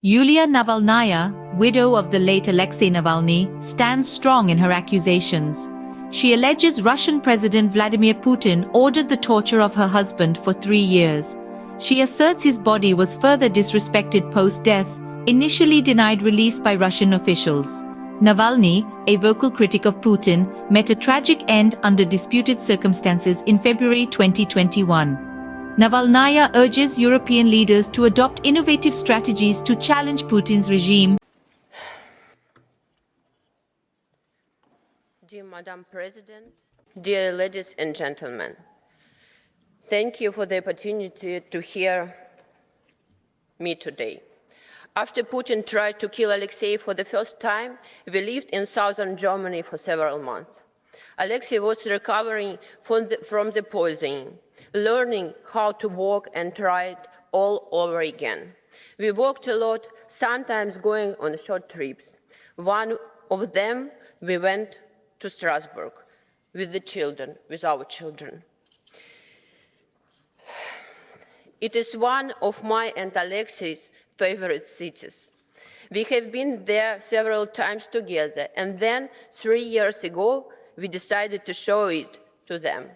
Yulia Navalnaya, widow of the late Alexei Navalny, stands strong in her accusations. She alleges Russian President Vladimir Putin ordered the torture of her husband for 3 years. She asserts his body was further disrespected post-death, initially denied release by Russian officials. Navalny, a vocal critic of Putin, met a tragic end under disputed circumstances in February 2021. Navalnaya urges European leaders to adopt innovative strategies to challenge Putin's regime. Dear Madam President, dear ladies and gentlemen, thank you for the opportunity to hear me today. After Putin tried to kill Alexei for the first time, we lived in southern Germany for several months. Alexei was recovering from the poisoning, learning how to walk and try it all over again. We walked a lot, sometimes going on short trips. One of them, we went to Strasbourg with our children. It is one of my and Alexei's favorite cities. We have been there several times together, and then 3 years ago, we decided to show it to them.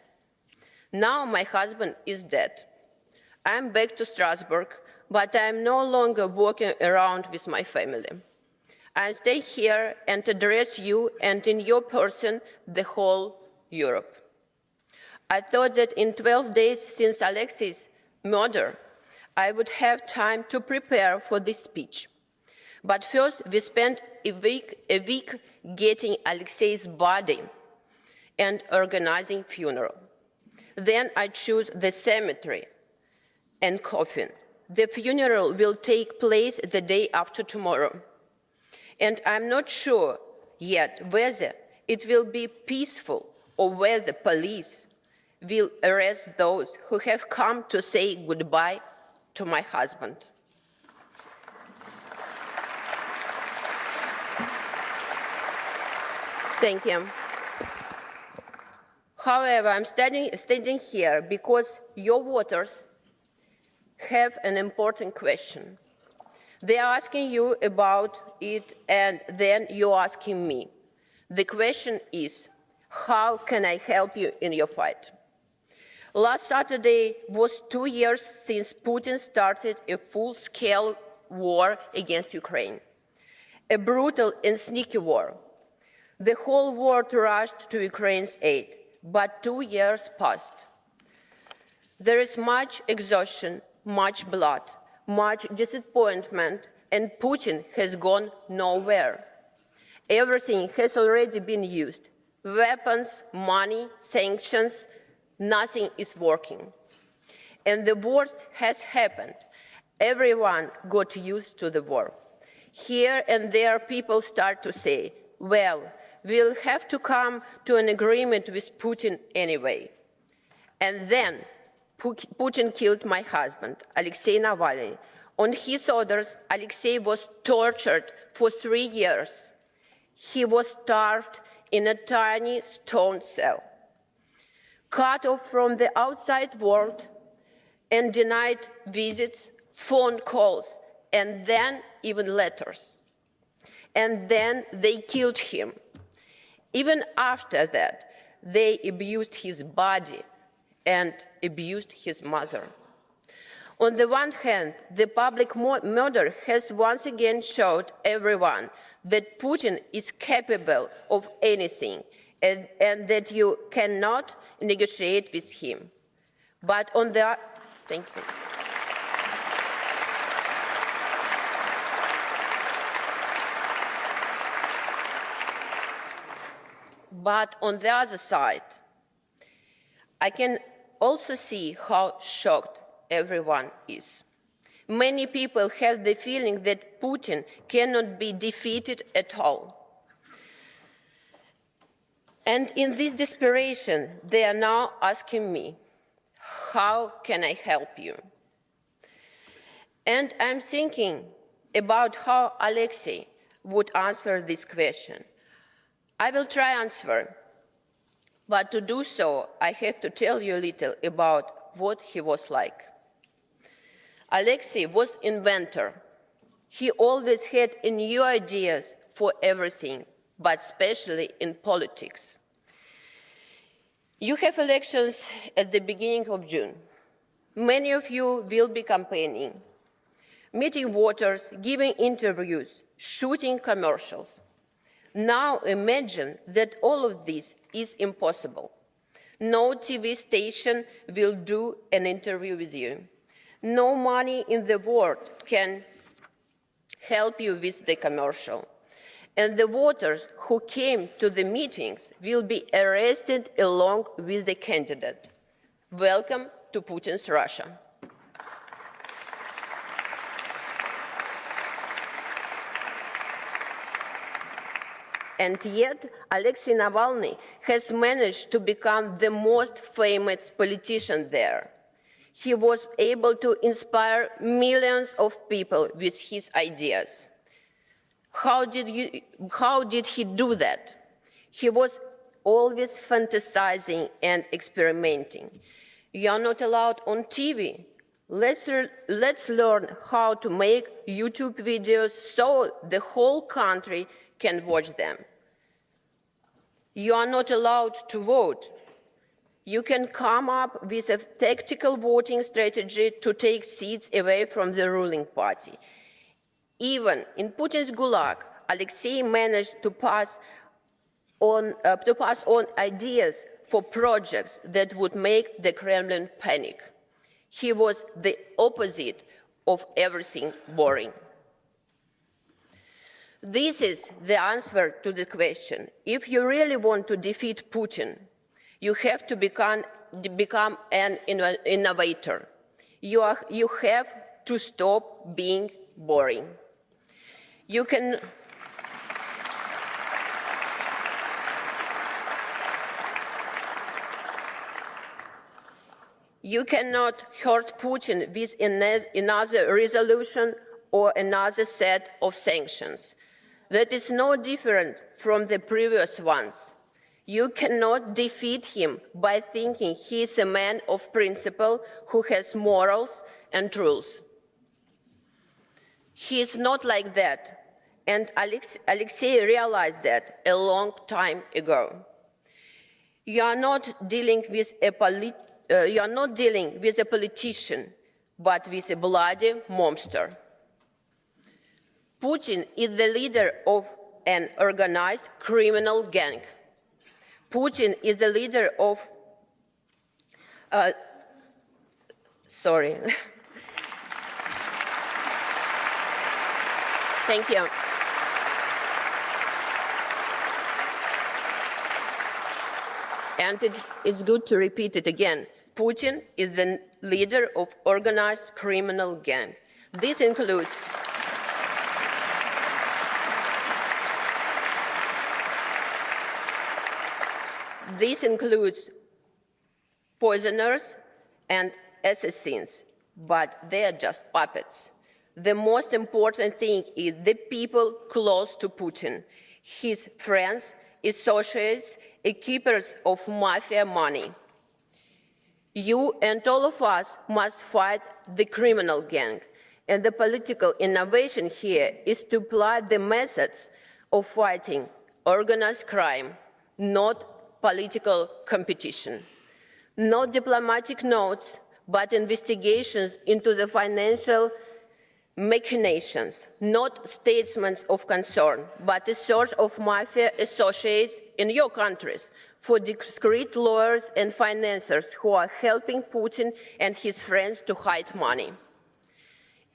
Now my husband is dead. I'm back to Strasbourg, but I'm no longer walking around with my family. I stay here and address you and in your person the whole Europe. I thought that in 12 days since Alexei's murder, I would have time to prepare for this speech. But first, we spent a week getting Alexei's body and organizing funeral. Then I choose the cemetery and coffin. The funeral will take place the day after tomorrow. And I'm not sure yet whether it will be peaceful or whether police will arrest those who have come to say goodbye to my husband. Thank you. However, I'm standing here because your voters have an important question. They are asking you about it, and then you're asking me. The question is, how can I help you in your fight? Last Saturday was 2 years since Putin started a full-scale war against Ukraine, a brutal and sneaky war. The whole world rushed to Ukraine's aid. But 2 years passed. There is much exhaustion, much blood, much disappointment, and Putin has gone nowhere. Everything has already been used. Weapons, money, sanctions, nothing is working. And the worst has happened. Everyone got used to the war. Here and there people start to say, well, we'll have to come to an agreement with Putin anyway. And then Putin killed my husband, Alexei Navalny. On his orders, Alexei was tortured for 3 years. He was starved in a tiny stone cell, cut off from the outside world and denied visits, phone calls, and then even letters. And then they killed him. Even after that, they abused his body and abused his mother. On the one hand, the public murder has once again showed everyone that Putin is capable of anything and that you cannot negotiate with him. But on the thank you. But on the other side, I can also see how shocked everyone is. Many people have the feeling that Putin cannot be defeated at all. And in this desperation, they are now asking me, how can I help you? And I'm thinking about how Alexei would answer this question. I will try to answer, but to do so, I have to tell you a little about what he was like. Alexei was inventor, He always had new ideas for everything, but especially in politics. You have elections at the beginning of June. Many of you will be campaigning, meeting voters, giving interviews, shooting commercials. Now imagine that all of this is impossible. No TV station will do an interview with you. No money in the world can help you with the commercial. And the voters who came to the meetings will be arrested along with the candidate. Welcome to Putin's Russia. And yet, Alexei Navalny has managed to become the most famous politician there. He was able to inspire millions of people with his ideas. How did he do that? He was always fantasizing and experimenting. You are not allowed on TV. Let's learn how to make YouTube videos so the whole country can watch them. You are not allowed to vote. You can come up with a tactical voting strategy to take seats away from the ruling party. Even in Putin's gulag, Alexei managed to pass on ideas for projects that would make the Kremlin panic. He was the opposite of everything boring. This is the answer to the question. If you really want to defeat Putin, you have to become an innovator. You have to stop being boring. You cannot hurt Putin with another resolution or another set of sanctions. That is no different from the previous ones. You cannot defeat him by thinking he is a man of principle who has morals and rules. He is not like that, and Alexei realized that a long time ago. You are not dealing with a politician, but with a bloody monster. Putin is the leader of an organized criminal gang. Putin is the leader of, Thank you. And it's good to repeat it again. Putin is the leader of organized criminal gang. This includes poisoners and assassins, but they are just puppets. The most important thing is the people close to Putin, his friends, associates, and keepers of mafia money. You and all of us must fight the criminal gang, and the political innovation here is to apply the methods of fighting organized crime, not political competition. Not diplomatic notes, but investigations into the financial machinations, not statements of concern, but a search of mafia associates in your countries for discreet lawyers and financiers who are helping Putin and his friends to hide money.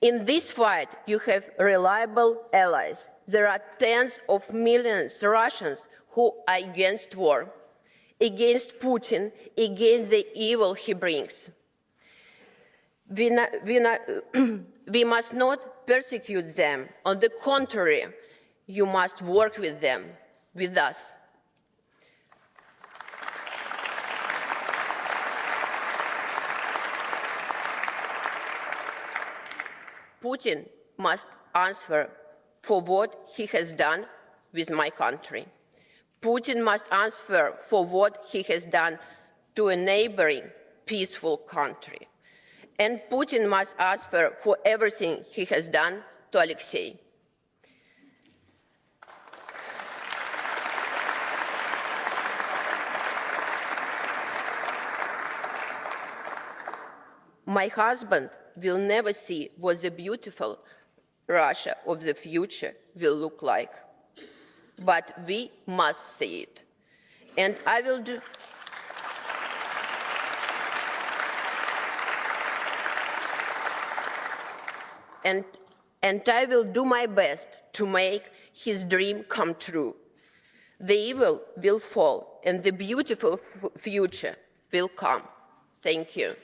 In this fight, you have reliable allies. There are tens of millions of Russians who are against war, against Putin, against the evil he brings. We must not persecute them. On the contrary, you must work with them, with us. Putin must answer for what he has done with my country. Putin must answer for what he has done to a neighboring peaceful country. And Putin must answer for everything he has done to Alexei. My husband will never see what the beautiful Russia of the future will look like. But we must see it. And I will do and I will do my best to make his dream come true. The evil will fall and the beautiful future will come. Thank you.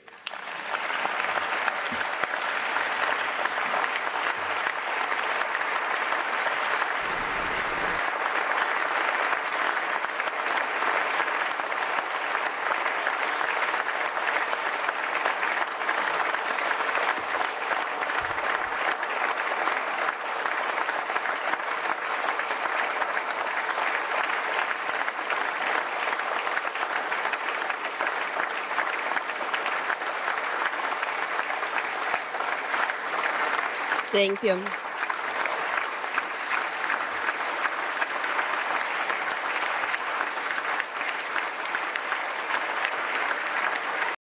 Thank you.